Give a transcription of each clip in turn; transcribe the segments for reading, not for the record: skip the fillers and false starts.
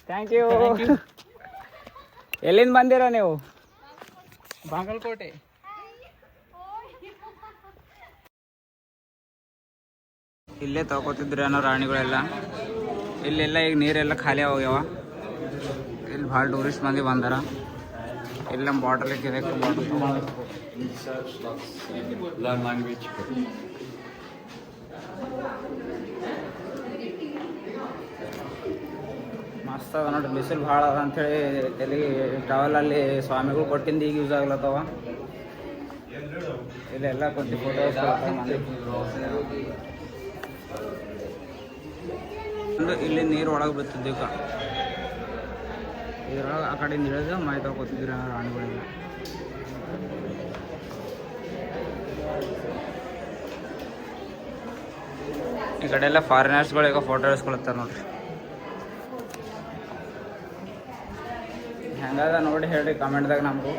Thank you. ಎಲ್ಲಿಂದ ಬಂದಿರ ನೀವು? ಬಾಗಲಕೋಟೆ. ಇಲ್ಲೇ ತಗೋತಿದ್ರು ಏನೋ ರಾಣಿಗಳೆಲ್ಲ. ಇಲ್ಲೆಲ್ಲ ಈಗ ನೀರೆಲ್ಲ ಖಾಲಿ ಹೋಗ್ಯಾವ. ಇಲ್ಲಿ ಭಾಳ ಟೂರಿಸ್ಟ್ ಮಂದಿ ಬಂದಾರ. ಇಲ್ಲಿ ನಮ್ಮ ಬಾಟಲ್ ಇಕ್ಕಿದೆ, ಬಾಟಲ್ ಮಸ್ತ್ ಅದ ನೋಡ್ರಿ. ಬಿಸಿಲು ಭಾಳ ಅದ ಅಂಥೇಳಿ ಎಲ್ಲಿ ಟ್ರಾವೆಲಲ್ಲಿ ಸ್ವಾಮಿಗಳು ಕೊಟ್ಟಿಂದ ಈಗ ಯೂಸ್ ಆಗ್ಲತ್ತವ. ಇಲ್ಲೆಲ್ಲ ಕೊಟ್ಟು ಫೋಟೋಸ್ ಇಲ್ಲಿ ನೀರು ಒಳಗೆ ಬಿತ್ತಿದ್ದು. ಈಗ ಇದ್ರೊಳಗೆ ಆ ಕಡೆಯಿಂದ ಇಳಿದು ಮಾಹಿತಿ ತಗೋತಿದ್ರು ರಾಣಿಗಳೆಲ್ಲ. ಈ ಕಡೆ ಎಲ್ಲ ಫಾರಿನರ್ಸ್ಗಳು ಫೋಟೋ ಇಳಿಸ್ಕೊಳತ್ತಾರ ನೋಡ್ರಿ. ಹೆಂಗದ ನೋಡಿ ಹೇಳ್ರಿ ಕಮೆಂಟ್ದಾಗ. ನಮಗೂ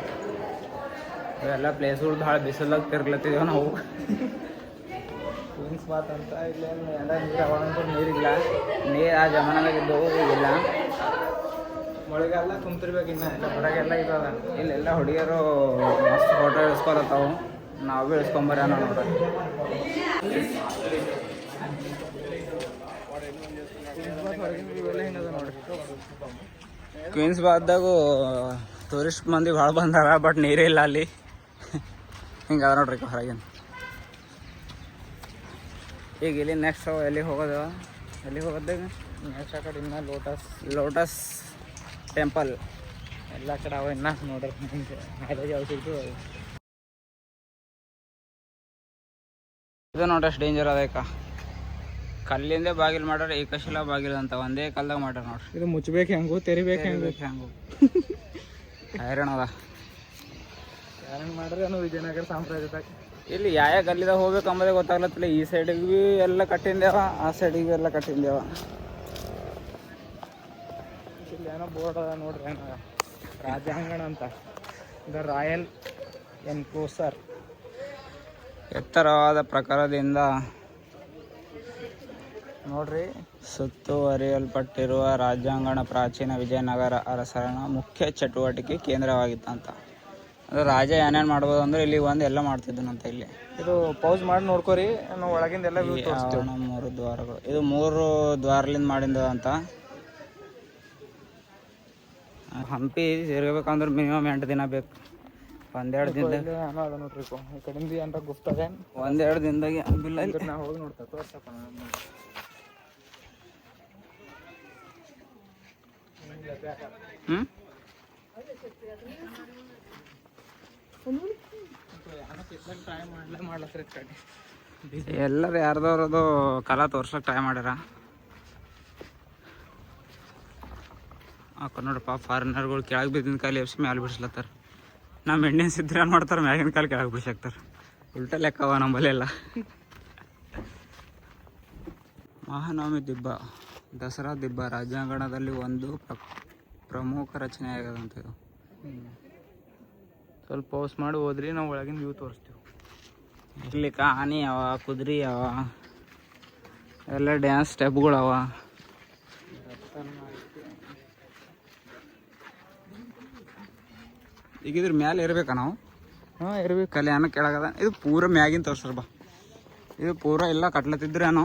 ಇವೆಲ್ಲ ಪ್ಲೇಸ್ಗಳು ಭಾಳ ಬಿಸಿಲಾಗ ತಿರ್ಗ್ಲತ್ತಿದ್ದೇವೆ ನಾವು. ಕ್ವೀನ್ಸ್ ಬಾತ್ ಅಂತ ಇಲ್ಲೇನು ಎಲ್ಲ ನೀರು ನೀರಿಲ್ಲ. ನೀರು ಆ ಜಮಾನಾಗಿದ್ದವು, ಈಗಿಲ್ಲ. ಮಳೆಗೆಲ್ಲ ತುಂಬ್ತಿರ್ಬೇಕು. ಇನ್ನು ಎಲ್ಲ ಹೊರಗೆಲ್ಲ ಇದಾವ. ಇಲ್ಲೆಲ್ಲ ಹುಡುಗಿಯರು ಮಸ್ತ್ ಫೋಟೋ ಇಳಿಸ್ಕೊಳತ್ತಾವು. ನಾವು ಭೀ ಇಳಿಸ್ಕೊಂಬರ ನೋಡ್ರಿ. ಕ್ವೀನ್ಸ್ ಬಾತ್ದಾಗೂ ಟೂರಿಸ್ಟ್ ಮಂದಿ ಭಾಳ ಬಂದಾರ, ಬಟ್ ನೀರೇ ಇಲ್ಲ ಅಲ್ಲಿ. ಹಿಂಗೆ ಅದ ನೋಡ್ರಿ ಹೊರಗಿನ. ಈಗ ಇಲ್ಲಿ ನೆಕ್ಸ್ಟ್ ಎಲ್ಲಿಗೆ ಹೋಗೋದು? ಎಲ್ಲಿಗೆ ಹೋಗೋದಾಗ ನೆಕ್ಸ್ಟ್ ಆ ಕಡೆ ಇನ್ನು ಲೋಟಸ್ ಟೆಂಪಲ್ ಎಲ್ಲ ಕಡೆ ಅವ. ಇನ್ನು ನೋಡ್ರಿ ಮ್ಯಾರೇಜ್ ಔಷಧಿ ಇದು ನೋಡ್ರಿ. ಅಷ್ಟು ಡೇಂಜರ್ ಅದಕ್ಕ. ಕಲ್ಲಿಂದ ಬಾಗಿಲು ಮಾಡ್ಯಾರ, ಏಕಶಿಲ ಬಾಗಿಲು ಅಂತ ಒಂದೇ ಕಲ್ದಾಗ ಮಾಡ್ಯಾರ ನೋಡ್ರಿ. ಇದು ಮುಚ್ಚಬೇಕು ಹೆಂಗು, ತೆರಿಬೇಕು ಹೆಂಗು ಹೈರಾಣ ಅದ. ಯಾರು ಮಾಡ್ರಿ ಅನ್ನೋ ವಿಜಯನಗರ ಸಾಂಪ್ರದಾಯಿಕ. ಇಲ್ಲಿ ಯಾವ ಗಲ್ಲಿದಾಗ ಹೋಗ್ಬೇಕು ಅಂಬೋದೇ ಗೊತ್ತಾಗ್ಲತ್ತಿಲ್ಲ. ಈ ಸೈಡಿಗೆ ಭೀ ಎಲ್ಲ ಕಟ್ಟಿಂದೇವ, ಆ ಸೈಡಿಗೆ ಎಲ್ಲ ಕಟ್ಟಿಂದೇವ. ಇಲ್ಲಿ ಏನೋ ಬೋರ್ಡ್ ಅದ ನೋಡ್ರಿ, ಏನೋ ರಾಜಾಂಗಣ ಅಂತ. The royal enclosure. ಎತ್ತರವಾದ ಪ್ರಕಾರದಿಂದ ನೋಡ್ರಿ ಸುತ್ತುವರಿಯಲ್ಪಟ್ಟಿರುವ ರಾಜಾಂಗಣ ಪ್ರಾಚೀನ ವಿಜಯನಗರ ಅರಸರ ಮುಖ್ಯ ಚಟುವಟಿಕೆ ಕೇಂದ್ರವಾಗಿತ್ತಂತ. ಅದು ರಾಜ ಏನೇನು ಮಾಡ್ಬೋದು ಅಂದ್ರೆ ಇಲ್ಲಿ ಒಂದು ಎಲ್ಲ ಮಾಡ್ತಿದ್ದನಂತ. ಇಲ್ಲಿ ಇದು ಪೌಸ್ ಮಾಡಿ ನೋಡ್ಕೋರಿ, ನಾವು ಒಳಗಿಂದ ಎಲ್ಲ ವ್ಯೂ ತೋರಿಸ್ತೀವಿ. 3 ದ್ವಾರಗಳು. ಇದು 3 ದ್ವಾರಲಿಂದ ಮಾಡಿದ ಅಂತ. ಹಂಪಿ ಸೇರ್ಬೇಕಂದ್ರೆ ಮಿನಿಮಮ್ 8 ದಿನ ಬೇಕು. 1-2 ದಿನದಾಗ ಅದ ನೋಡ್ರಿ. ಈ ಕಡೆಯಿಂದ ಏನಾರ ಗುಪ್ತದೆ 1-2 ದಿನದಾಗೆ ಬಿಲ್ಲ. ನಾವು ಹೋಗಿ ನೋಡ್ತಾ ತೋರ್ಸಪ್ಪ. ಎಲ್ಲರೂ ಯಾರ್ದವ್ರದು ಕಲಾ ತೋರ್ಸಕ್ಕೆ ಟ್ರೈ ಮಾಡ್ಯಾರ. ನೋಡ್ರಪ್ಪ ಫಾರಿನರ್ಗಳು ಕೆಳಗೆ ಬಿದ್ದಿನ ಕಾಲು ಎಬ್ಸಿ ಮ್ಯಾಲೆ ಬಿಡಿಸ್ಲತ್ತಾರ. ನಮ್ಮ ಇಂಡಿಯನ್ಸ್ ಇದ್ರೆ ಏನು ಮಾಡ್ತಾರೆ, ಮ್ಯಾಗಿನ ಕಾಲು ಕೆಳಗೆ ಬಿಡಿಸಾಕ್ತಾರೆ. ಉಲ್ಟ ಲೆಕ್ಕವ ನಮ್ಮಲ್ಲೆಲ್ಲ. ಮಹಾನವಮಿ ದಿಬ್ಬ, ದಸರಾ ದಿಬ್ಬ ರಾಜ್ಯಾಂಗಣದಲ್ಲಿ ಒಂದು ಪ್ರಮುಖ ರಚನೆ ಆಗ್ಯದಂತ. ಇದು ಸ್ವಲ್ಪ ಪೌಸ್ ಮಾಡಿ ಹೋದ್ರಿ, ನಾವು ಒಳಗಿನ ವ್ಯೂ ತೋರಿಸ್ತೀವಿ. ಇರ್ಲಿಕ್ಕೆ ಆನೆ ಅವ, ಕುದುರೆ ಅವ, ಎಲ್ಲ ಡ್ಯಾನ್ಸ್ ಸ್ಟೆಪ್ಗಳವ. ಈಗ ಇದ್ರ ಮ್ಯಾಲೆ ಇರ್ಬೇಕಾ ನಾವು? ಇರ್ಬೇಕು. ಅಲ್ಲಿ ಏನೋ ಕೆಳಗದ. ಇದು ಪೂರ ಮ್ಯಾಗಿನ ತೋರ್ಸ್ರ ಬಾ. ಇದು ಪೂರ ಎಲ್ಲ ಕಟ್ಲತ್ತಿದ್ರೇನೋ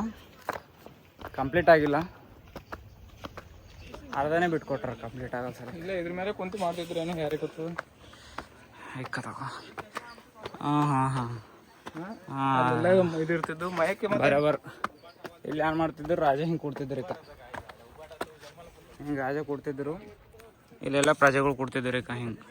ಕಂಪ್ಲೀಟ್ ಆಗಿಲ್ಲ. ಅರ್ಧನೇ ಬಿಟ್ಕೊಟ್ರ, ಕಂಪ್ಲೀಟ್ ಆಗಲ್ಲ ಸರ್. ಇಲ್ಲ ಇದ್ರ ಮೇಲೆ ಕುಂತು ಮಾಡ್ತಿದ್ರು ಏನೋ, ಯಾರಿಗೆ ಗೊತ್ತು. ತಗೋ. ಹಾಂ ಇದು ಇರ್ತಿದ್ದು ಮಯಕ್ಕೆ ಬರೋಬರ್. ಇಲ್ಲಿ ಏನು ಮಾಡ್ತಿದ್ರು, ರಾಜ ಹಿಂಗೆ ಕೊಡ್ತಿದ್ರು. ಹಿಂಗೆ ರಾಜ ಕೊಡ್ತಿದ್ರು. ಇಲ್ಲೆಲ್ಲ ಪ್ರಜೆಗಳು ಕೊಡ್ತಿದ್ರು ಹಿಂಗೆ.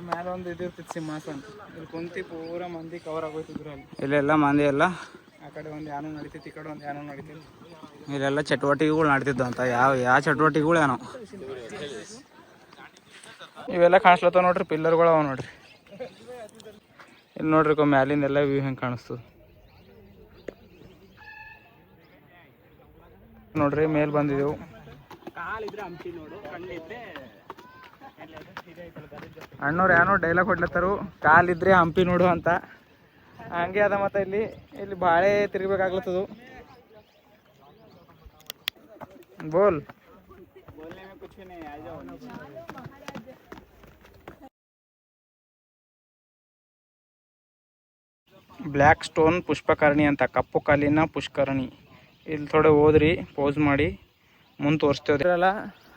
ಮೇಲೆ ಒಂದು ಇದು ಇರ್ತಿತ್ತು ಸಿಂಹಾಸನ. ಇಲ್ಲಿ ಕುಂತಿ ಪೂರ ಮಂದಿ ಕವರ್ ಆಗೋಯ್ತಿದ್ರು ಅಲ್ಲಿ. ಇಲ್ಲೆಲ್ಲ ಮಂದಿ ಎಲ್ಲ ಆ ಕಡೆ ಒಂದು ಯಾನೋ ನಡೀತಿತ್ತು, ಈ ಕಡೆ ಒಂದು ಯಾನೋ ನಡೀತಿತ್ತು. ಇಲ್ಲೆಲ್ಲ ಚಟುವಟಿಕೆಗಳು ನಡೀತಿದ್ದು ಅಂತ. ಯಾವ ಚಟುವಟಿಕೆಗಳು ಏನೋ. ಇವೆಲ್ಲ ಕಾಣಿಸ್ಲತ್ತಾವ ನೋಡ್ರಿ, ಪಿಲ್ಲರ್ಗಳು ಅವ ನೋಡ್ರಿ. ಇಲ್ಲಿ ನೋಡ್ರಿ ಮ್ಯಾಲಿಂದ ಎಲ್ಲ ವ್ಯೂ ಹೆಂಗೆ ಕಾಣಿಸ್ತದೆ ನೋಡ್ರಿ. ಮೇಲೆ ಬಂದಿದ್ದೆವು. ಅಣ್ಣವ್ರು ಏನೋ ಡೈಲಾಗ್ ಕೊಡ್ಲತ್ತಾರು, ಕಾಲಿದ್ರೆ ಹಂಪಿ ನೋಡು ಅಂತ. ಹಂಗೆ ಅದ ಮತ್ತೆ ಇಲ್ಲಿ ಬಾಳೆ ತಿರ್ಬೇಕಾಗ್ಲತ್ತದು. ಬೋಲ್ ಬ್ಲ್ಯಾಕ್ ಸ್ಟೋನ್ ಪುಷ್ಪಕರ್ಣಿ ಅಂತ, ಕಪ್ಪು ಕಲ್ಲಿನ ಪುಷ್ಕರಣಿ. ಇಲ್ಲಿ ಥೋಡೆ ಹೋದ್ರಿ ಪೋಸ್ ಮಾಡಿ ಮುಂದೆ ತೋರಿಸ್ತೇವೆ ಅಲ್ಲ,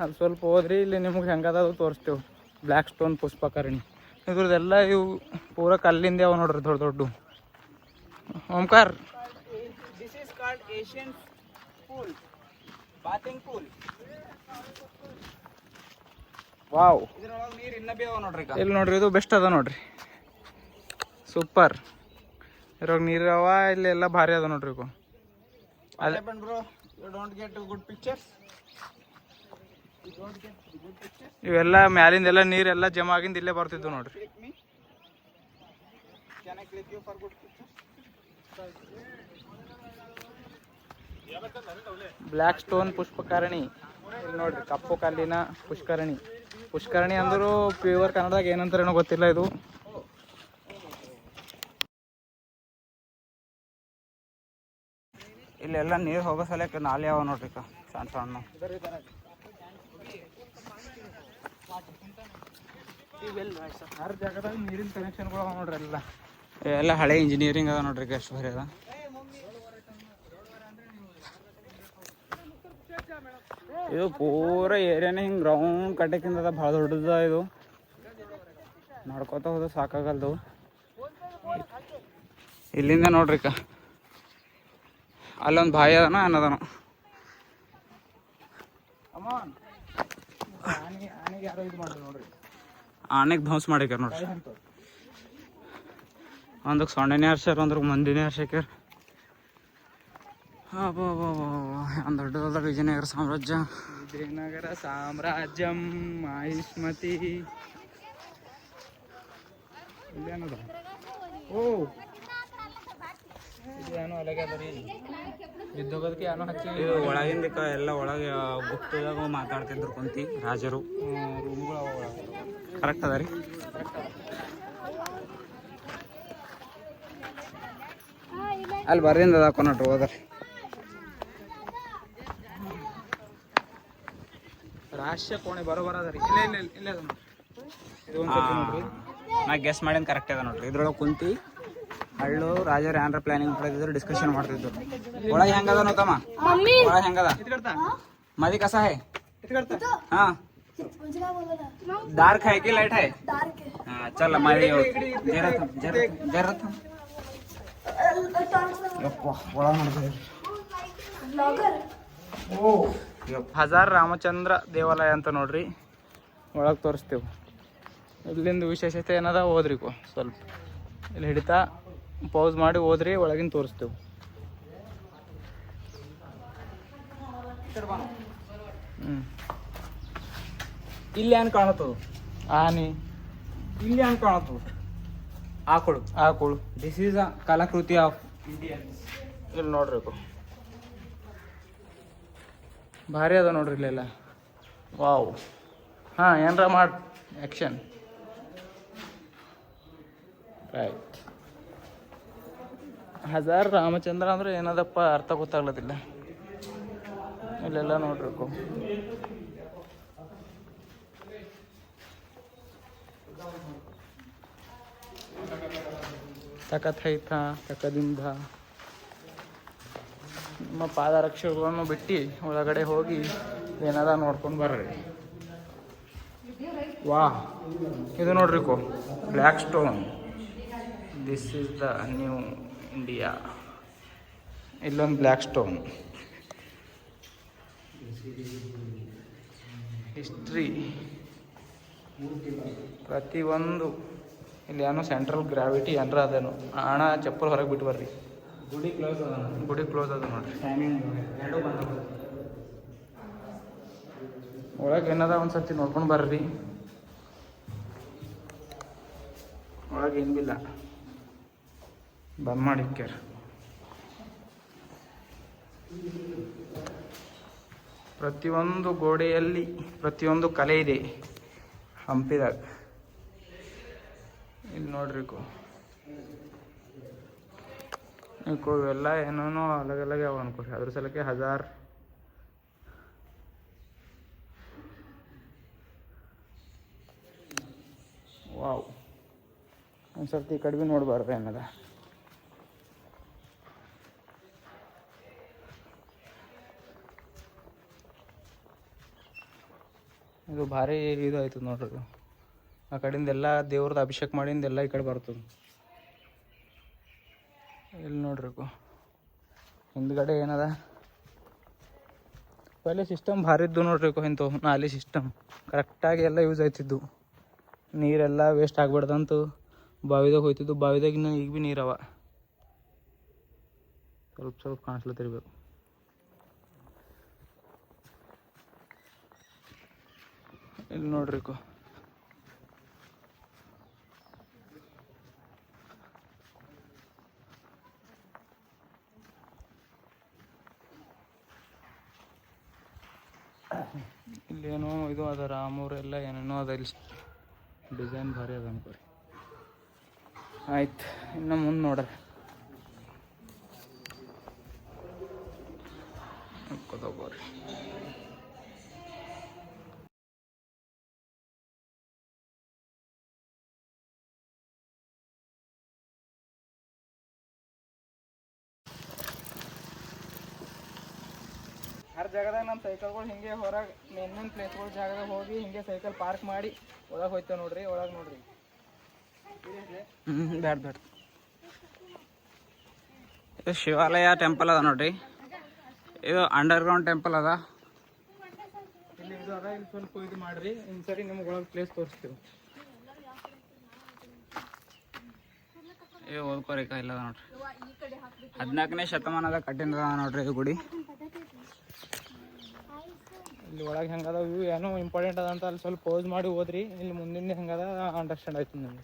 ಅಲ್ಲಿ ಸ್ವಲ್ಪ ಹೋದ್ರಿ ಇಲ್ಲಿ ನಿಮ್ಗೆ ಹೆಂಗದ ತೋರಿಸ್ತೇವೆ. ಬ್ಲ್ಯಾಕ್ ಸ್ಟೋನ್ ಪುಷ್ಪಕರ್ಣಿ ಇದ್ರದ್ದೆಲ್ಲ ಇವು ಪೂರ ಕಲ್ಲಿಂದ ಅವ ನೋಡ್ರಿ, ದೊಡ್ಡ ದೊಡ್ಡ. Omkar, this is called Asian pool, bathing pool. Wow, ಇದ್ರೊಳಗೆ ನೀರು ಇನ್ನೂ ಬೇವ ನೋಡ್ರಿ. ಇಲ್ಲಿ ನೋಡ್ರಿ, ಇದು ಬೆಸ್ಟ್ ಅದ ನೋಡ್ರಿ, ಸೂಪರ್. ಇದ್ರಾಗ ನೀರು ಅವ, ಇಲ್ಲೆಲ್ಲ ಭಾರಿ ಅದ ನೋಡ್ರಿ. ಇವೆಲ್ಲ ಮ್ಯಾಲಿಂದೆಲ್ಲ ನೀರೆಲ್ಲ ಜಮಾ ಆಗಿಂದ ಇಲ್ಲೇ ಬರ್ತಿದ್ವು ನೋಡ್ರಿ. ಬ್ಲ್ಯಾಕ್ ಸ್ಟೋನ್ ಪುಷ್ಪಕರಣಿ ಇಲ್ಲಿ ನೋಡ್ರಿ, ಕಪ್ಪು ಕಲ್ಲಿನ ಪುಷ್ಕರಣಿ. ಪುಷ್ಕರಣಿ ಅಂದ್ರು ಪ್ಯೂರ್ ಕನ್ನಡದಾಗ ಏನಂತಾರೇನೋ ಗೊತ್ತಿಲ್ಲ. ಇದು ಇಲ್ಲೆಲ್ಲ ನೀರು ಹೋಗೋ ಸಲಕ್ಕೆ ನಾಲೆ ಅವ ನೋಡ್ರಿ, ಸಣ್ಣ ಸಣ್ಣ. ಹರ್ ಜಾಗದಾಗ ನೀರಿನ ಕನೆಕ್ಷನ್ಗಳು ಅವ ನೋಡ್ರಿ. ಎಲ್ಲ ಹಳೆ ಇಂಜಿನಿಯರಿಂಗ್ ಅದ ನೋಡ್ರಿ, ಎಷ್ಟು ಬರೀ ಅದ. ಇದು ಪೂರ ಏರಿಯಾನೇ ಹಿಂಗೆ ರೌಂಡ್ ಕಟ್ಟಕ್ಕಿಂದ ಅದ, ಭಾಳ ದೊಡ್ಡದ. ಇದು ನಡ್ಕೋತ ಹೋದ ಸಾಕಾಗಲ್ದು. ಇಲ್ಲಿಂದ ನೋಡ್ರಿ ಅಲ್ಲೊಂದು ಬಾಯಿ ಅದನ ಅನ್ನೋದನು. ಆನೆಗೆ ಧ್ವಂಸ ಮಾಡ್ಯಾರ ನೋಡ್ರಿ. ಒಂದಕ್ಕೆ ಸೊಂಡೆನೇ ಹರ್ಸ್ಯಾರ, ಒಂದ್ರಿಗೆ ಮಂದಿನೇ ಹರ್ಸ್ಯಾಕ್ಯಾರ. ಒಂದು ದೊಡ್ಡದಾದ ವಿಜಯನಗರ ಸಾಮ್ರಾಜ್ಯ. ವಿಜಯನಗರ ಸಾಮ್ರಾಜ್ಯಂ ಮಾಹಿಷ್ಮತಿ. ಇಲ್ಲೇನದ? ಓ, ಏನೋ ಅಲಗೆ ಅದ ರೀ, ಬಿದ್ದೋಗೋದಕ್ಕೆ ಏನೋ ಹಚ್ಚಿ. ಇದು ಒಳಗಿಂದ ಎಲ್ಲ ಒಳಗೆ ಗುಪ್ತದಾಗ ಮಾತಾಡ್ತಿದ್ರು ಕುಂತಿ ರಾಜರು. ರೂಮ್ಗಳು ಕರೆಕ್ಟ್ ಅದ ರೀ. ಅಲ್ಲಿ ಬರಿಂದ ಅದ ಕೊನಟ್ರು ಹೋದ್ರಿ. ರಾಷ್ಟ್ರ ಕೋಣೆ ಬರೋಬರ ಅದ ರೀ. ಇಲ್ಲ ಇಲ್ಲ ಅದ ನೋಡ್ರಿ. ನಾ ಗೆಸ್ ಮಾಡಿದ ಕರೆಕ್ಟ್ ಅದ ನೋಡ್ರಿ. ಇದ್ರೊಳಗೆ ಕುಂತಿ ಹಳ್ಳು ರಾಜರು ಏನಾರ ಪ್ಲಾನಿಂಗ್ ಮಾಡಿದ್ರು, ಡಿಸ್ಕಷನ್ ಮಾಡ್ತಿದ್ರು. ಒಳಗೆ ಹೆಂಗದ ನೋತಮ್ಮ, ಒಳಗೆ ಹೆಂಗದ ಮದಿ ಕಸ ಹೈ? हाँ डार्क है कि लाइट है? हाँ चल हमारी जरूरत ಹಜಾರ್ ರಾಮಚಂದ್ರ ದೇವಾಲಯ ಅಂತ ನೋಡ್ರಿ, ಒಳಗೆ ತೋರಿಸ್ತೇವೆ. ಇಲ್ಲಿಂದ ವಿಶೇಷತೆ ಏನದ ಹೋದ್ರಿ ಸ್ವಲ್ಪ ಇಲ್ಲಿ ಹಿಡಿತಾ ಪೌಸ್ ಮಾಡಿ ಹೋದ್ರಿ, ಒಳಗಿನ ತೋರಿಸ್ತೇವೆ. ಇಲ್ಲಿ ಏನ್ ಕಾಣುತ್ತದ? ಆನೆ. ಇಲ್ಲಿ ಏನ್ ಕಾಣುತ್ತದ? ಆಕಳು. ದಿಸ್ ಈಸ್ ಅ ಕಲಾಕೃತಿ ಆಫ್ ಇಂಡಿಯನ್ಸ್. ಇಲ್ಲಿ ನೋಡ್ರಿ ಭಾರಿ ಅದ ನೋಡ್ರಿ ಇಲ್ಲೆಲ್ಲ. ವಾವ್. ಹಾಂ, ಏನಾರ ಮಾಡಿ ಆ್ಯಕ್ಷನ್. ರೈಟ್. ಹಜಾರ್ ರಾಮಚಂದ್ರ ಅಂದ್ರೆ ಏನದಪ್ಪ ಅರ್ಥ ಗೊತ್ತಾಗ್ಲತ್ತಿಲ್ಲ. ಇಲ್ಲೆಲ್ಲ ನೋಡ್ರಿ ತಕಥೈತ ತಕದಿಂದ ನಿಮ್ಮ ಪಾದರಕ್ಷೆಗಳನ್ನು ಬಿಟ್ಟು ಒಳಗಡೆ ಹೋಗಿ ಏನದ ನೋಡ್ಕೊಂಡು ಬರ್ರಿ. ವಾ, ಇದು ನೋಡ್ರಿ black stone. This is the new India. ಇಲ್ಲೊಂದು ಬ್ಲ್ಯಾಕ್ ಸ್ಟೋನ್. ಹಿಸ್ಟ್ರಿ ಪ್ರತಿಯೊಂದು. ಇಲ್ಲಿ ಏನೋ ಸೆಂಟ್ರಲ್ ಗ್ರಾವಿಟಿ ಏನಾರ ಅದೇನು. ಹಣ ಚಪ್ಪಲ್ ಹೊರಗೆ ಬಿಟ್ಟು ಬರ್ರಿ. ಗುಡಿ ಕ್ಲೋಸ್ ಅದ ನೋಡ್ರಿ. ಒಳಗೆ ಏನದ ಒಂದ್ಸತಿ ನೋಡ್ಕೊಂಡು ಬರ್ರಿ. ಒಳಗೆ ಏನು ಬಿಲ್ಲ, ಬಂದ್ ಮಾಡಿಕ್ಕ್ಯಾರ. ಪ್ರತಿಯೊಂದು ಗೋಡೆಯಲ್ಲಿ ಪ್ರತಿಯೊಂದು ಕಲೆ ಇದೆ ಹಂಪಿದಾಗ. ಇಲ್ಲಿ ನೋಡ್ರಿ ಇವೆಲ್ಲ ಏನೇನೋ ಅಲಗ್ ಅಲಗ್ ಅವ ಅನ್ಕೊರಿ ಅದ್ರ ಸಲಕ್ಕೆ 1000. ವಾವ್, ಒಂದು ಸರ್ತಿ ಈ ಕಡೆ ಭೀ ನೋಡ್ಬಾರ್ದು ಏನದ. ಇದು ಭಾರಿ ಇದು ಆಯ್ತದ ನೋಡ್ರಿ. ಇದು ಆ ಕಡೆಯಿಂದ ಎಲ್ಲ ದೇವ್ರದ್ದು ಅಭಿಷೇಕ ಮಾಡಿಂದೆಲ್ಲ ಈ ಕಡೆ ಬರ್ತದೆ. ಇಲ್ಲಿ ನೋಡ್ರಿ ಹಿಂದ್ಗಡೆ ಏನದ ಪಹಲೆ ಸಿಸ್ಟಮ್ ಭಾರಿ ಇದ್ದು ನೋಡ್ರಿ. ಇಂಥವು ನಾಲಿ ಸಿಸ್ಟಮ್ ಕರೆಕ್ಟಾಗಿ ಎಲ್ಲ ಯೂಸ್ ಆಯ್ತಿದ್ದು. ನೀರೆಲ್ಲ ವೇಸ್ಟ್ ಆಗ್ಬಾರ್ದಂತು ಬಾವಿದಾಗ ಹೋಯ್ತಿದ್ದು. ಬಾವಿದಾಗಿನ ಈಗ ಭೀ ನೀರವ, ಸ್ವಲ್ಪ ಸ್ವಲ್ಪ ಕಾಣಿಸ್ಲತ್ತಿರ್ಬೇಕು. ಇಲ್ಲಿ ನೋಡ್ರಿ ಇಲ್ಲೇನೋ ಇದು ಅದ ರಾಮೂರೆಲ್ಲ ಏನೇನೋ ಅದ. ಇಲ್ಲಿ ಡಿಸೈನ್ ಭಾರಿ ಅದ ಅನ್ಕೋರಿ. ಆಯ್ತು, ಇನ್ನು ಮುಂದೆ ನೋಡ್ರಿ ತಗೋರಿ. ಹರ್ ಜಾಗದಾಗ ನಮ್ಮ ಸೈಕಲ್ಗಳು ಹಿಂಗೆ ಹೊರಗೆ ಮೇನ್ ಪ್ಲೇಸ್ಗಳು ಜಾಗದಾಗ ಹೋಗಿ ಹಿಂಗೆ ಸೈಕಲ್ ಪಾರ್ಕ್ ಮಾಡಿ ಒಳಗೆ ಹೋಯ್ತೇವೆ ನೋಡ್ರಿ. ಒಳಗೆ ನೋಡ್ರಿ ಬ್ಯಾಡ ಬ್ಯಾಡ. ಇದು ಶಿವಾಲಯ ಟೆಂಪಲ್ ಅದ ನೋಡ್ರಿ. ಇದು ಅಂಡರ್ಗ್ರೌಂಡ್ ಟೆಂಪಲ್ ಅದ. ಇಲ್ಲಿ ಇದು ಅದ. ಇಲ್ಲಿ ಸ್ವಲ್ಪ ಇದು ಮಾಡ್ರಿ. ಸರಿ ನಿಮ್ಗೆ ಒಳಗೆ ಪ್ಲೇಸ್ ತೋರಿಸ್ತೀವಿ. ಇದು ಓದ್ಕೋರಿಕ ಇಲ್ಲದ ನೋಡ್ರಿ. 14ನೇ ಶತಮಾನದ ಕಟ್ಟಿದ ನೋಡ್ರಿ ಇದು ಗುಡಿ. ಇಲ್ಲಿ ಒಳಗೆ ಹೆಂಗದ ಇವು ಏನೋ ಇಂಪಾರ್ಟೆಂಟ್ ಅದ ಅಂತ ಅಲ್ಲಿ ಸ್ವಲ್ಪ ಪೋಸ್ ಮಾಡಿ ಹೋದ್ರಿ. ಇಲ್ಲಿ ಮುಂದಿನ ಹೆಂಗದ ಅಂಡರ್ಸ್ಟ್ಯಾಂಡ್ ಆಯ್ತು ನಿಮಗೆ.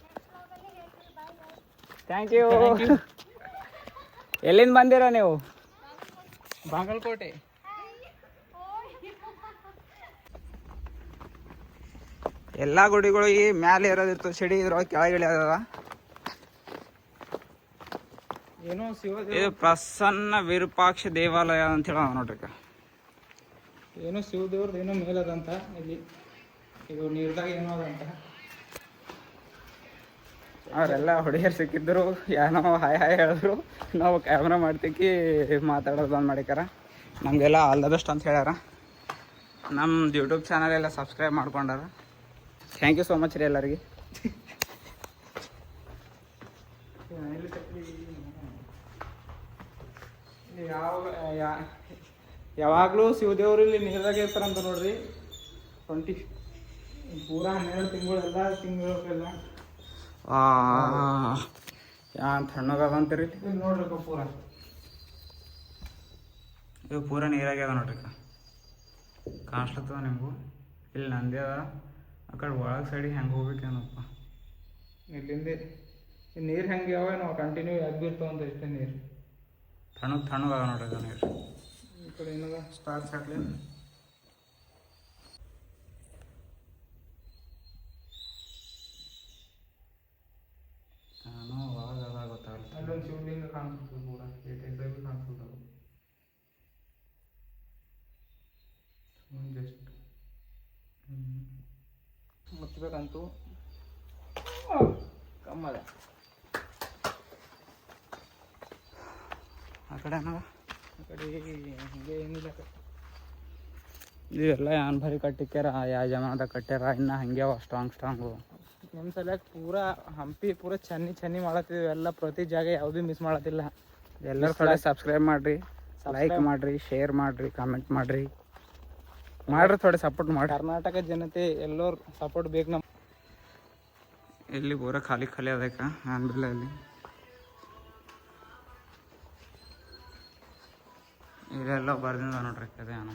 Thank you. ಎಲ್ಲಿಂದ ಬಂದಿರ ನೀವು? ಬಾಗಲಕೋಟೆ. ಎಲ್ಲ ಗುಡಿಗಳು ಈ ಮ್ಯಾಲೆ ಇರೋದಿತ್ತು, ಸಿಡಿ ಇದ್ರೊಳಗೆ ಕೆಳಗೆ ಇಳಿಯೋದ. ಏನೋ ಇದು ಪ್ರಸನ್ನ ವಿರೂಪಾಕ್ಷ ದೇವಾಲಯ ಅಂತ ಹೇಳ ನೋಡ್ರಿ. ಏನೋ ಶಿವದೇವ್ರದ್ದು ಏನೋ ಮೇಲದಂತ. ಇಲ್ಲಿ ಇದು ನೀರ್ದಾಗ ಏನೋ ಅದಂತ. ಅವರೆಲ್ಲ ಹುಡುಗಿಯರು ಸಿಕ್ಕಿದ್ರು, ಏನೋ ಹಾಯ್ ಹಾಯ್ ಹೇಳಿದ್ರು. ನಾವು ಕ್ಯಾಮ್ರಾ ಮಾಡ್ತಿಕ್ಕಿ ಮಾತಾಡೋದು ಬಂದು ಮಾಡಿಕಾರ. ನಮಗೆಲ್ಲ ಆಲ್ ದ ಬೆಸ್ಟ್ ಅಂತ ಹೇಳ್ಯಾರ. ನಮ್ಮ ಯೂಟ್ಯೂಬ್ ಚಾನಲ್ ಎಲ್ಲ ಸಬ್ಸ್ಕ್ರೈಬ್ ಮಾಡ್ಕೊಂಡಾರ. ಥ್ಯಾಂಕ್ ಯು ಸೋ ಮಚ್ ರೀ ಎಲ್ಲರಿಗೆ. ಯಾವಾಗಲೂ ಶಿವದೇವ್ರು ಇಲ್ಲಿ ನೀರಾಗ ಇರ್ತಾರಂತ ನೋಡ್ರಿ. 20 ಪೂರಾ 12 ತಿಂಗಳೆಲ್ಲ ತಿಂಗಳೆಲ್ಲ ಯಾನ್ ತಣ್ಣಗದಂತೀರಿ. ಇಲ್ಲಿ ನೋಡ್ರಿ ಇದು ಪೂರ ನೀರಾಗ್ಯದ ನೋಡ್ರಿ. ಕಾಣಿಸ್ಲತ್ತದ ನಿಮಗೂ. ಇಲ್ಲಿ ನಂದಿ ಅದ. ಆ ಕಡೆ ಒಳಗೆ ಸೈಡಿಗೆ ಹೆಂಗೆ ಹೋಗ್ಬೇಕೇನಪ್ಪ. ಇಲ್ಲಿಂದ ನೀರು ಹೆಂಗೆ ಯಾವ ನಾವು ಕಂಟಿನ್ಯೂ ಯಾಕೆ ಇರ್ತಾವಂತ ಇಷ್ಟೇ ನೀರು. ತಣ್ಣಗದ ನೋಡ್ರಿ ಅದು ನೀರು. ಈ ಕಡೆ ಏನದ ಸ್ಟಾರ್ಸ್ ಹಾಕ್ಲಿ. ಗೊತ್ತಾಗಲ್ಲ. ಅಲ್ಲೊಂದು ಶಿವಲಿಂಗ ಕಾಣಿಸ್ತದೆ ಪೂರ. ಕಾಣಿಸ್ತದೆ ಜಸ್ಟ್ ಮುಚ್ಚಬೇಕಂತೂ ಕಮ್ಮದ. ಆ ಕಡೆ ಏನದ? ಆ ಕಡೆ ಹಿಂಗೆ ಏನಿಲ್ಲ. ಇವೆಲ್ಲ ಯಾನ್ ಭಾರಿ ಕಟ್ಟಿಕ್ಯಾರ, ಯಾವ ಜಮಾನದಾಗ ಕಟ್ಟ್ಯಾರ. ಇನ್ನು ಹಂಗೆ ಅವ ಸ್ಟ್ರಾಂಗು. ನಮ್ಮ ಸಲಕ್ಕೆ ಪೂರಾ ಹಂಪಿ ಪೂರ ಚೆನ್ನಿ ಮಾಡತ್ತಿದ್ವಿ. ಎಲ್ಲ ಪ್ರತಿ ಜಾಗ ಯಾವುದೂ ಮಿಸ್ ಮಾಡತ್ತಿಲ್ಲ. ಎಲ್ಲರೂ ಕಡೆ ಸಬ್ಸ್ಕ್ರೈಬ್ ಮಾಡಿರಿ, ಲೈಕ್ ಮಾಡಿರಿ, ಶೇರ್ ಮಾಡಿರಿ, ಕಾಮೆಂಟ್ ಮಾಡಿರಿ ಥೋಡೆ ಸಪೋರ್ಟ್ ಮಾಡಿ. ಕರ್ನಾಟಕ ಜನತೆ ಎಲ್ಲರೂ ಸಪೋರ್ಟ್ ಬೇಕು ನಮ್ಮ. ಇಲ್ಲಿ ಪೂರ ಖಾಲಿ ಅದಕ್ಕೆ ಆನ್ಬಿಲ್ಲ. ಇಲ್ಲಿ ಇದೆಲ್ಲ ಬರ್ದಿಂದ ನೋಡ್ರಿ ಅದೇ ಅಣ್ಣ.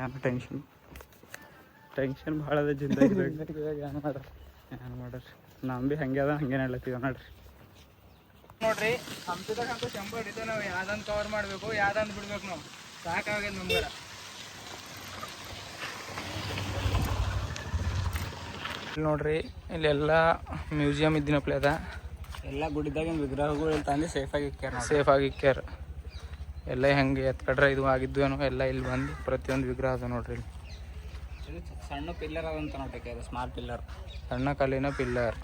ಏನು ಟೆನ್ಷನ್ ಭಾಳ ಅದ ಜಿಂದಗಿ. ಏನು ಮಾಡ್ರಿ ನಾವು ಭೀ ಹಂಗೆ ಅದ ಹಂಗೇನು ಹೇಳತ್ತೀವಿ ನೋಡ್ರಿ. ನೋಡ್ರಿ ಹಂಪಿದಾಗಂತೂ ಶಂಬರ್ ಹಿಡಿತೇವೆ ನಾವು. ಯಾವ್ದಂದು ಕವರ್ ಮಾಡಬೇಕು, ಯಾವ್ದಂದು ಬಿಡ್ಬೇಕು. ನಾವು ಸಾಕಾಗ್ಯದ ನಮ್ಗಾರ. ಇಲ್ಲಿ ನೋಡ್ರಿ ಇಲ್ಲೆಲ್ಲ ಮ್ಯೂಸಿಯಂ ಇದ್ದಿನಪ್ಲೆ ಅದ. ಎಲ್ಲ ಗುಡಿದಾಗಿನ ವಿಗ್ರಹಗಳು ಇಲ್ಲಿ ತಂದು ಸೇಫಾಗಿ ಇಕ್ಕ್ಯಾರ. ಸೇಫಾಗಿ ಇಕ್ಕ್ಯಾರ. ಎಲ್ಲ ಹೆಂಗೆ ಎತ್ಕಡ್ರೆ ಇದು ಆಗಿದ್ದು ಏನೋ ಎಲ್ಲ ಇಲ್ಲಿ ಬಂದು ಪ್ರತಿಯೊಂದು ವಿಗ್ರಹ ಅದ ನೋಡ್ರಿ. ಇಲ್ಲಿ ಇದು ಸಣ್ಣ ಪಿಲ್ಲರ್ ಅದಂತ ನೋಡ್ರಿ, ಸ್ಮಾರ್ಟ್ ಪಿಲ್ಲರ್, ಸಣ್ಣ ಕಲ್ಲಿನ ಪಿಲ್ಲರ್.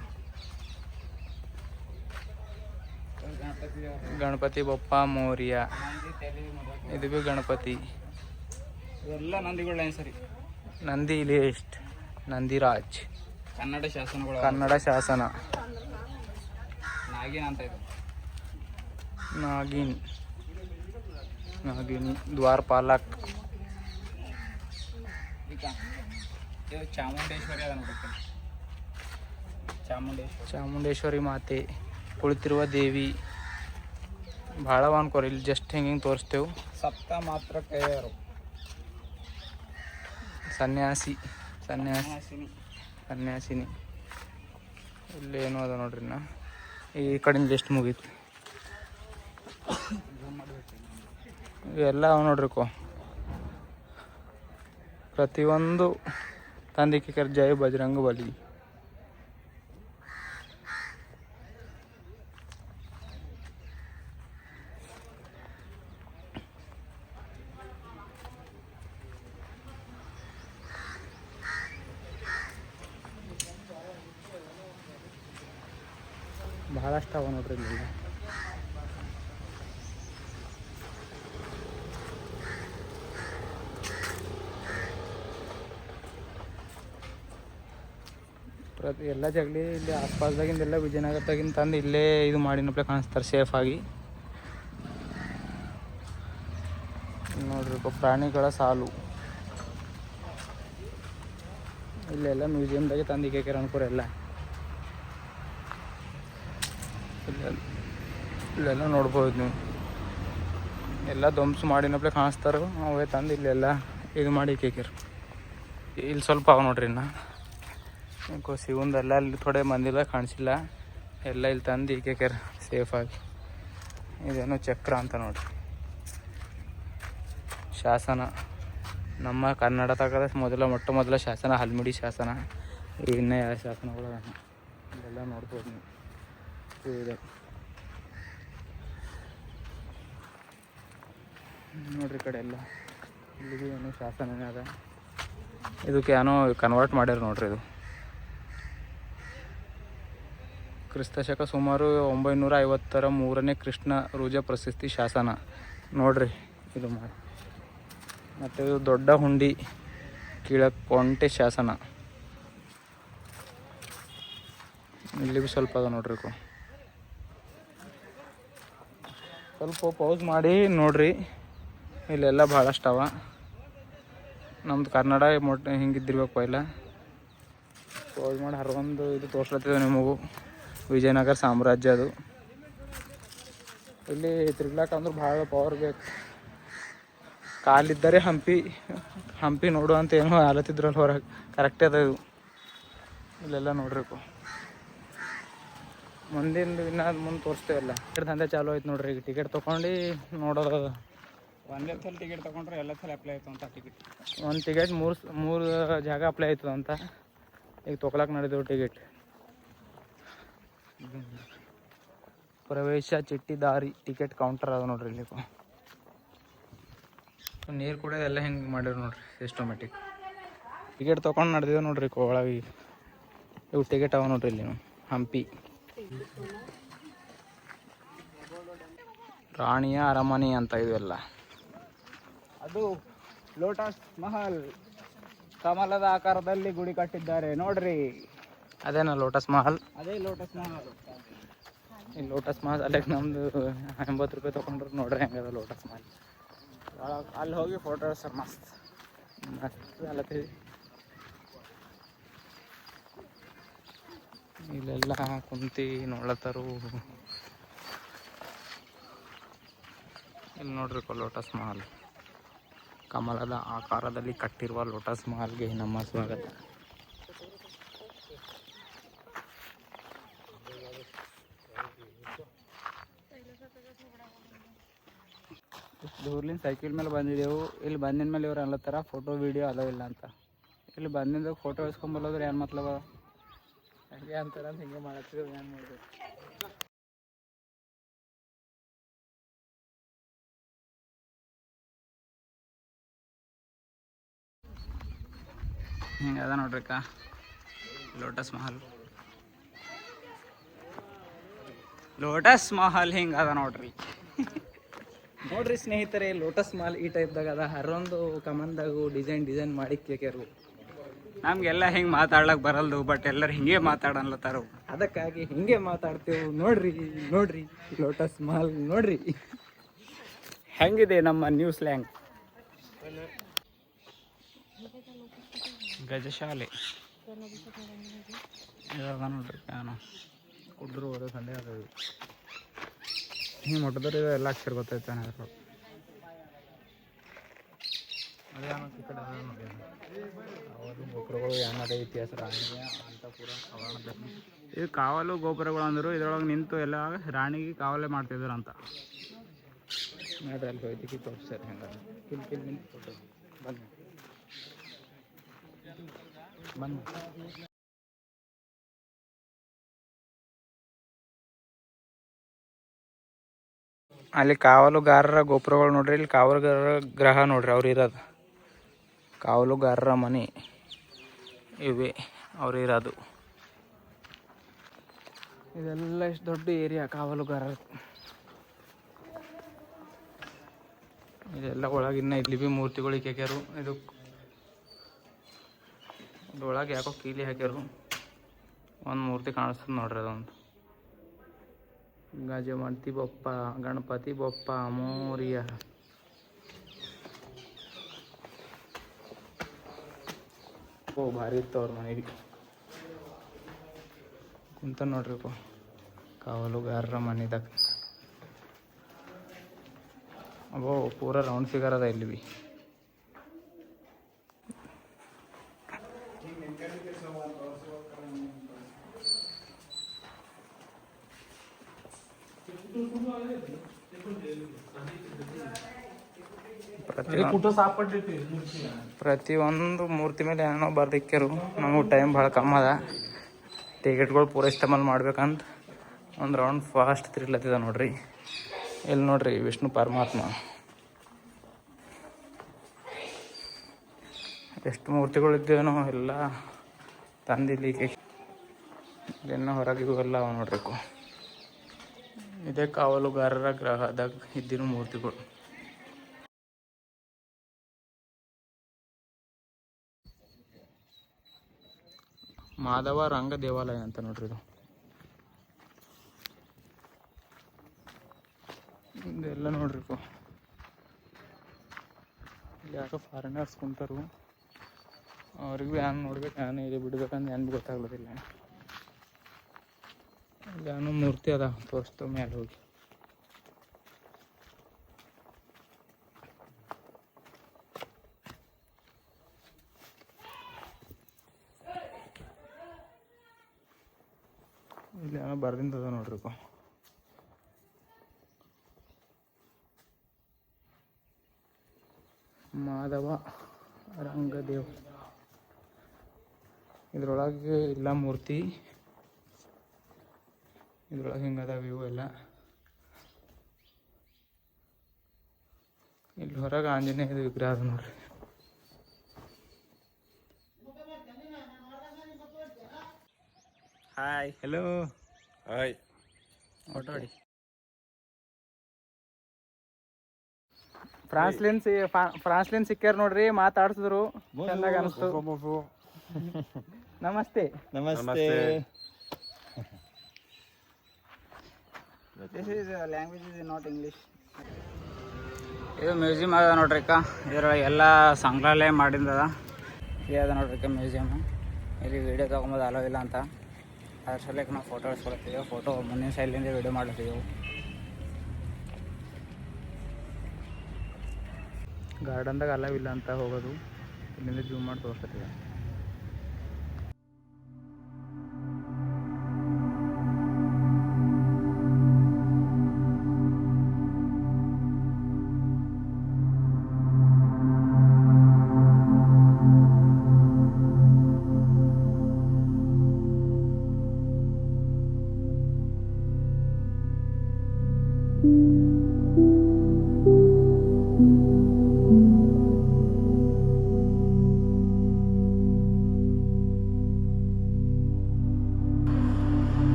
ಗಣಪತಿ ಬಪ್ಪ ಮೋರ್ಯ. ಇದು ಭೀ ಗಣಪತಿ. ಇವೆಲ್ಲ ನಂದಿಗಳ ಸರಿ. ನಂದಿ ಲಿಸ್ಟ್, ನಂದಿರಾಜ್, ಕನ್ನಡ ಶಾಸನಗಳು, ಕನ್ನಡ ಶಾಸನ. ನಾಗಿನ್ ಅಂತ ಇದು. ನಾಗಿನಿ, ದ್ವಾರಪಾಲಕ್. ಇದು ಚಾಮುಂಡೇಶ್ವರಿ ಅದ ನೋಡಿ. ಚಾಮುಂಡೇಶ್ವರಿ ಮಾತೆ ಕುಳಿತಿರುವ ದೇವಿ. ಭಾಳ ಅನ್ಕೋರಿ ಇಲ್ಲಿ ಜಸ್ಟ್ ಹಿಂಗೆ ತೋರಿಸ್ತೇವೆ. ಸಪ್ತ ಮಾತ್ರ ಕೈಯರು. ಸನ್ಯಾಸಿನಿ. ಇಲ್ಲಿ ಏನು ಅದ ನೋಡ್ರಿ. ನಾ ಈ ಕಡೆಯಿಂದ ಎಷ್ಟು ಮುಗೀತು. ಇವೆಲ್ಲ ಅವ ನೋಡ್ರಿ ಪ್ರತಿಯೊಂದು ತಂದಿಕೆ ಜೈ ಬಜರಂಗ ಬಲಿ. ಭಾಳಷ್ಟು ಅವ ನೋಡ್ರಿ ಇಲ್ಲಿ. ಎಲ್ಲ ಜಗಲಿ ಇಲ್ಲಿ ಆಸ್ಪಾಸ್ದಾಗಿಂದೆಲ್ಲ ವಿಜಯನಗರದಾಗಿಂದ ತಂದು ಇಲ್ಲೇ ಇದು ಮಾಡಿನಪ್ಲೆ ಕಾಣಿಸ್ತಾರೆ ಸೇಫಾಗಿ. ನೋಡ್ರಿ ಪ್ರಾಣಿಗಳ ಸಾಲು. ಇಲ್ಲೆಲ್ಲ ಮ್ಯೂಸಿಯಮ್ದಾಗೆ ತಂದು ಇಕ್ಕಾರ ಅನ್ಕೋರಿ. ಎಲ್ಲ ಇಲ್ಲೆಲ್ಲ ನೋಡ್ಬೋದು ನೀವು. ಎಲ್ಲ ಧ್ವಂಸ ಮಾಡಿನಪ್ಲೆ ಕಾಣಿಸ್ತಾರೋ ಅವೇ ತಂದು ಇಲ್ಲೆಲ್ಲ ಇದು ಮಾಡಿ ಇಕ್ಕಾರ. ಇಲ್ಲಿ ಸ್ವಲ್ಪ ಅವ ನೋಡ್ರಿ. ಶಿವಂದೆಲ್ಲ ಇಲ್ಲಿ ಥೋಡೆ ಮಂದಿಲ್ಲ ಕಾಣಿಸಿಲ್ಲ. ಎಲ್ಲ ಇಲ್ಲಿ ತಂದು ಇಕ್ಕಾರ ಸೇಫಾಗಿ. ಇದೇನೋ ಚಕ್ರ ಅಂತ ನೋಡ್ರಿ. ಶಾಸನ, ನಮ್ಮ ಕರ್ನಾಟಕದ ಮೊಟ್ಟ ಮೊದಲ ಶಾಸನ ಹಲ್ಮಿಡಿ ಶಾಸನ. ಇನ್ನೂ ಯಾವ ಶಾಸನಗಳು ಇಲ್ಲೆಲ್ಲ ನೋಡ್ಬೋದು ನೀವು. ಇದೆ ನೋಡ್ರಿ ಕಡೆ ಎಲ್ಲ. ಇಲ್ಲಿ ಏನೋ ಶಾಸನನೇ ಅದ. ಇದಕ್ಕೆ ಏನೋ ಕನ್ವರ್ಟ್ ಮಾಡ್ಯಾರ ನೋಡ್ರಿ. ಇದು ಕ್ರಿಸ್ತಶಕ ಸುಮಾರು 950ರ 3ನೇ ಕೃಷ್ಣ ರೂಜ ಪ್ರಶಸ್ತಿ ಶಾಸನ ನೋಡ್ರಿ. ಇದು ಮಾಡಿ ಮತ್ತು ಇದು ದೊಡ್ಡ ಹುಂಡಿ ಕಿಳಕೊಂಟೆ ಶಾಸನ. ಇಲ್ಲಿ ಭೀ ಸ್ವಲ್ಪ ಅದ ನೋಡ್ರಿ. ಸ್ವಲ್ಪ ಪೌಸ್ ಮಾಡಿ ನೋಡ್ರಿ. ಇಲ್ಲೆಲ್ಲ ಭಾಳಷ್ಟು ಅವ. ನಮ್ದು ಕನ್ನಡ ಹಿಂಗಿದ್ದಿರ್ಬೇಕು. ಇಲ್ಲ ಪೌಸ್ ಮಾಡಿ ಹರೊಂದು ಇದು ತೋರ್ಸ್ಲತ್ತಿದೆ ನಿಮಗೂ. ವಿಜಯನಗರ ಸಾಮ್ರಾಜ್ಯ ಅದು. ಇಲ್ಲಿ ತಿರ್ಗ್ಲಾಕಂದ್ರೆ ಭಾಳ ಪವರ್ ಬೇಕು. ಕಾಲಿದ್ದರೆ ಹಂಪಿ ನೋಡು ಅಂತ ಏನೋ ಆಲತ್ತಿದ್ರಲ್ಲ ಹೊರಗೆ. ಕರೆಕ್ಟೇ ಅದ ಇದು. ಇಲ್ಲೆಲ್ಲ ನೋಡ್ರಿ. ಮುಂದಿನ ಮುಂದೆ ತೋರಿಸ್ತೇವಲ್ಲ. ದಂಧೆ ಚಾಲು ಆಯ್ತು ನೋಡ್ರಿ. ಈಗ ಟಿಕೆಟ್ ತೊಗೊಂಡು ನೋಡೋದು. ಒಂದೇ ಸಲ ಟಿಕೆಟ್ ತೊಗೊಂಡ್ರೆ ಎಲ್ಲ ಸಲ ಅಪ್ಲೈ ಆಯ್ತು ಅಂತ ಟಿಕೆಟ್. ಒಂದು ಟಿಕೆಟ್ ಮೂರು ಜಾಗ ಅಪ್ಲೈ ಆಯ್ತದ ಅಂತ. ಈಗ ತೊಗೊಳಕ್ಕೆ ನಡೆದೆವು ಟಿಕೆಟ್. ಪ್ರವೇಶ ಚಿಟ್ಟಿ ದಾರಿ ಟಿಕೆಟ್ ಕೌಂಟರ್ ಅದ ನೋಡ್ರಿ. ಇಲ್ಲಿ ನೀರು ಕೂಡ ಎಲ್ಲ ಹೆಂಗೆ ಮಾಡ್ಯಾರ ನೋಡ್ರಿ. ಸಿಸ್ಟಮೆಟಿಕ್ ಟಿಕೆಟ್ ತೊಗೊಂಡು ನಡೆದೇವು ನೋಡ್ರಿ. ಒಳಗೆ ಇವು ಟಿಕೆಟ್ ಅವ ನೋಡ್ರಿ. ಇಲ್ಲಿ ಹಂಪಿ ರಾಣಿಯ ಅರಮನೆ ಅಂತ ಇವೆಲ್ಲ. ಅದು ಲೋಟಸ್ ಮಹಲ್, ಕಮಲದ ಆಕಾರದಲ್ಲಿ ಗುಡಿ ಕಟ್ಟಿದ್ದಾರೆ ನೋಡ್ರಿ. ಅದೇನಾ ಲೋಟಸ್ ಮಹಲ್? ಅದೇ ಲೋಟಸ್ ಮಹಲ್. ಈ ಲೋಟಸ್ ಮಹಲ್ ಅಲ್ಲಕ್ಕೆ ನಮ್ಮದು 80 ರೂಪಾಯಿ ತೊಗೊಂಡ್ರು ನೋಡ್ರಿ. ಹೆಂಗದ ಲೋಟಸ್ ಮಹಲ್. ಅಲ್ಲಿ ಹೋಗಿ ಫೋಟೋ ಸರ್ ಮಸ್ತ್ ಅಲ್ಲತ್ತೀವಿ. ಇಲ್ಲೆಲ್ಲ ಕುಂತಿ ನೋಡ್ಲತ್ತಾರು. ಇಲ್ಲಿ ನೋಡ್ರಿ ಲೋಟಸ್ ಮಹಲ್. ಕಮಲದ ಆಕಾರದಲ್ಲಿ ಕಟ್ಟಿರುವ ಲೋಟಸ್ ಮಹಲ್ಗೆ ನಮ್ಮ ಸ್ವಾಗತ. ದೂರ್ಲಿಂದ ಸೈಕಲ್ ಮೇಲೆ ಬಂದಿದ್ದೆವು. ಇಲ್ಲಿ ಬಂದಿನ ಮೇಲೆ ಇವ್ರು ಅಲ್ಲತ್ತಾರ ಫೋಟೋ ವೀಡಿಯೋ ಅಲೋ ಇಲ್ಲ ಅಂತ. ಇಲ್ಲಿ ಬಂದಿಂದ ಫೋಟೋ ಇಸ್ಕೊಂಬಲ್ಲೋದ್ರೆ ಏನು ಮತ್ಲವ? ಹಂಗೆ ಅಂತಾರಂತ ಹಿಂಗೆ ಮಾಡತ್ತಿದ್ರು, ಏನು ಮಾಡ್ಬೇಕು. ಹಿಂಗೆ ಅದ ನೋಡ್ರಿಕ್ಕ ಲೋಟಸ್ ಮಹಲ್. ಲೋಟಸ್ ಮಹಲ್ ಹಿಂಗೆ ಅದ ನೋಡ್ರಿ. ನೋಡ್ರಿ ಸ್ನೇಹಿತರೆ, ಲೋಟಸ್ ಮಾಲ್ ಈ ಟೈಪ್ದಾಗ ಅದ. ಹರೊಂದು ಕಮಂದಾಗು ಡಿಸೈನ್ ಮಾಡಿ ಕೇಕ್ಯಾರು. ನಮ್ಗೆಲ್ಲ ಹಿಂಗೆ ಮಾತಾಡ್ಲಕ್ಕೆ ಬರಲ್ದು, ಬಟ್ ಎಲ್ಲರೂ ಹಿಂಗೆ ಮಾತಾಡನ್ಲತ್ತಾರು. ಅದಕ್ಕಾಗಿ ಹಿಂಗೆ ಮಾತಾಡ್ತೇವೆ. ನೋಡ್ರಿ ನೋಡ್ರಿ ಲೋಟಸ್ ಮಾಲ್ ನೋಡ್ರಿ ಹೆಂಗಿದೆ ನಮ್ಮ ನ್ಯೂ ಸ್ಲ್ಯಾಂಗ್. ಗಜಶಾಲೆ ಇವಾಗ ನೋಡ್ರಿ ನಾನು ಕುಡ್ರು ಹೋದ ಸಂಡೆ ಅದ. ಹಿಂಗೆ ಮುಟ್ಟಿದ್ರೆ ಎಲ್ಲ ಅಕ್ಷರ ಗೊತ್ತೈತೆ ಅದ್ರ. ಗೋಪುರಗಳು ಏನದ ಇತಿಹಾಸ ರಾಣಿಯ ಅಂತಪುರ ಅವರಣದ. ಇದು ಕಾವಲು ಗೋಪುರಗಳು ಅಂದರು. ಇದ್ರೊಳಗೆ ನಿಂತು ಎಲ್ಲ ರಾಣಿಗೆ ಕಾವಲೆ ಮಾಡ್ತಿದ್ರು ಅಂತ. ನೋಡ್ರಿ ಅಲ್ಲಿ ವೈದ್ಯಕೀಯ ತೋರಿಸ್ತಾರೆ ಹೆಂಗ ಕಿಲ್ ನಿಂತು ಫೋಟೋ. ಬನ್ನಿ ಬನ್ನಿ. ಅಲ್ಲಿ ಕಾವಲುಗಾರರ ಗೋಪುರಗಳು ನೋಡ್ರಿ. ಇಲ್ಲಿ ಕಾವಲುಗಾರರ ಗ್ರಹ ನೋಡ್ರಿ ಅವ್ರು ಇರೋದು. ಕಾವಲುಗಾರರ ಮನೆ ಇವೆ ಅವ್ರು ಇರೋದು. ಇದೆಲ್ಲ ಎಷ್ಟು ದೊಡ್ಡ ಏರಿಯಾ ಕಾವಲುಗಾರರ. ಇದೆಲ್ಲ ಒಳಗಿನ್ನ ಇಲ್ಲಿ ಭೀ ಮೂರ್ತಿಗಳಿಗೆ ಹಾಕ್ಯಾರು. ಇದ್ರೊಳಗೆ ಯಾಕೋ ಕೀಲಿ ಹಾಕ್ಯಾರು. ಒಂದು ಮೂರ್ತಿ ಕಾಣಿಸ್ತದೆ ನೋಡ್ರಿ, ಅದೊಂದು ಗಜಮಂತಿ ಬೊಪ್ಪ, ಗಣಪತಿ ಬೊಪ್ಪ ಮೋರಿಯ. ಓ ಭಾರಿ ಇತ್ತು ಅವ್ರ ಮನೆಗೆ. ಕುಂತ ನೋಡ್ರಿ ಕಾವಲುಗಾರರ ಮನೆದಾಗ. ಅಬೋ ಪೂರ ರೌಂಡ್ ಫಿಗರ್ ಅದ ಇಲ್ಲಿ ಭೀ. ಪ್ರತಿಯೊಂದು ಮೂರ್ತಿ ಮೇಲೆ ಏನೋ ಬರ್ದಿಕ್ಕ್ಯಾರು. ನಮಗೂ ಟೈಮ್ ಭಾಳ ಕಮ್ಮಿ ಅದ. ಟಿಕೆಟ್ಗಳು ಪೂರ ಇಸ್ತೆಮಾಲ್ ಮಾಡ್ಬೇಕಂತ ಒಂದು ರೌಂಡ್ ಫಾಸ್ಟ್ ತಿರ್ಲತ್ತಿದ ನೋಡ್ರಿ. ಇಲ್ಲಿ ನೋಡ್ರಿ ವಿಷ್ಣು ಪರಮಾತ್ಮ. ಎಷ್ಟು ಮೂರ್ತಿಗಳಿದ್ದೇನೋ ಎಲ್ಲ ತಂದಿಲ್ಲಿ ಇನ್ನು ಹೊರಗೆ ಇವೆಲ್ಲ ಅವ ನೋಡ್ರಿ. ಇದೇ ಕಾವಲುಗಾರರ ಗ್ರಹದಾಗ ಇದ್ದಿನ ಮೂರ್ತಿಗಳು. ಮಾಧವ ರಂಗ ದೇವಾಲಯ ಅಂತ ನೋಡ್ರಿ ಇದು. ಇದೆಲ್ಲ ನೋಡ್ರಿ ಇಲ್ಲಿ ಯಾಕೋ ಫಾರಿನರ್ಸ್ ಕುಂತಾರು. ಅವ್ರಿಗೆ ಭೀ ಏನು ನೋಡ್ಬೇಕು, ಏನು ಇಲ್ಲಿ ಬಿಡ್ಬೇಕಂತ ಏನು ಭೀ ಗೊತ್ತಾಗ್ಲದಿಲ್ಲ. ಇಲ್ಲಿ ಏನೋ ಮೂರ್ತಿ ಅದ, ತೋರಿಸ್ತೇವೆ ಮೇಲೆ ಹೋಗಿ. ಇಲ್ಲಿ ಏನೋ ಬರ್ದಿಂದದ ನೋಡ್ರಿ. ಮಾಧವ ರಂಗದೇವ್. ಇದ್ರೊಳಗೆ ಇಲ್ಲ ಮೂರ್ತಿ. ಇದ್ರೊಳಗೆ ಹಿಂಗದಾವ ಇವು ಎಲ್ಲ. ಇಲ್ಲಿ ಹೊರಗೆ ಆಂಜನೇಯದ ವಿಗ್ರಹ ಅದ ನೋಡ್ರಿ. Hi, hello, hi. ಫೋಟೋ ಹೊಡಿ. ಫ್ರಾನ್ಸ್ಲಿನ್ ಸಿಕ್ಕ್ಯಾರ ನೋಡ್ರಿ. ಮಾತಾಡ್ಸಿದ್ರು, ಚಂದಾಗ ಅನಿಸ್ತು. ನಮಸ್ತೆ. ನಮಸ್ತೆ. This is language is not English. ಇದು ಮ್ಯೂಸಿಯಮ್ ಅದ ನೋಡ್ರಿ. ಇದರೊಳಗೆ ಎಲ್ಲ ಸಂಗ್ರಹಾಲಯ ಮಾಡಿದ್ದದ. ಇದು ಅದ ನೋಡ್ರಿ ಮ್ಯೂಸಿಯಮ್. ಇಲ್ಲಿ ವೀಡಿಯೋ ತೊಗೊಂಬೋದು ಅಲೋ ಇಲ್ಲ ಅಂತ. ಅದ್ರ ಸಲಕ್ಕೆ ನಾವು ಫೋಟೋ ಇಡ್ಸ್ಕೊಳತ್ತೀವಿ. ಫೋಟೋ ಮುಂದಿನ ಸೈಡ್ಲಿಂದ ವೀಡಿಯೋ ಮಾಡ್ಲತ್ತೀವಿ. ಗಾರ್ಡನ್ದಾಗ ಅಲವಿಲ್ಲ ಅಂತ ಹೋಗೋದು. ಇಲ್ಲಿಂದ ಜೂಮ್ ಮಾಡಿ ತೋರಿಸ್ತೀವಿ.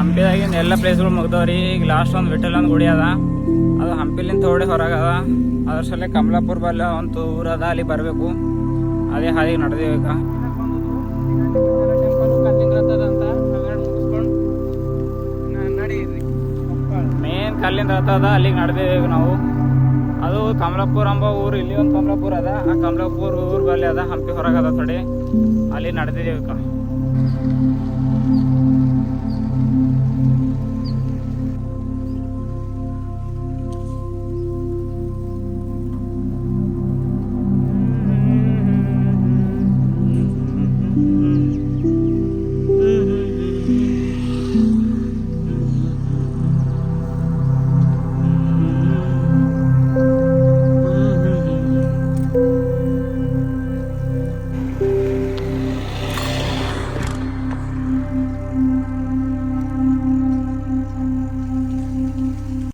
ಹಂಪಿದಾಗಿನ ಎಲ್ಲ ಪ್ಲೇಸ್ಗಳು ಮುಗ್ದವ್ರಿ. ಈಗ ಲಾಸ್ಟ್ ಒಂದು ವಿಠಲನ ಗುಡಿ ಅದ, ಅದು ಹಂಪಿಲಿಂದ ಥೋಡೆ ಹೊರಗದ. ಅದ್ರ ಸಲ ಕಮಲಾಪುರ ಬಲ್ಲ ಒಂದು ಊರದ, ಅಲ್ಲಿ ಬರಬೇಕು. ಅದೇ ಹಾದಿಗೆ ನಡೆದೇವು ಈಗ. ಮೇನ್ ಕಲ್ಲಿಂದ ರಥ ಅದ, ಅಲ್ಲಿಗೆ ನಡೆದೇವು ನಾವು. ಅದು ಕಮಲಾಪುರ ಎಂಬ ಊರು, ಇಲ್ಲಿ ಒಂದು ಕಮಲಾಪುರ ಅದ. ಆ ಕಮಲಾಪುರ ಊರು ಬಲ್ಲಿ ಅದ, ಹಂಪಿ ಹೊರಗದ ಥೋಡೆ, ಅಲ್ಲಿ ನಡೆದಿದ್ದೇವೆ ಈಗ.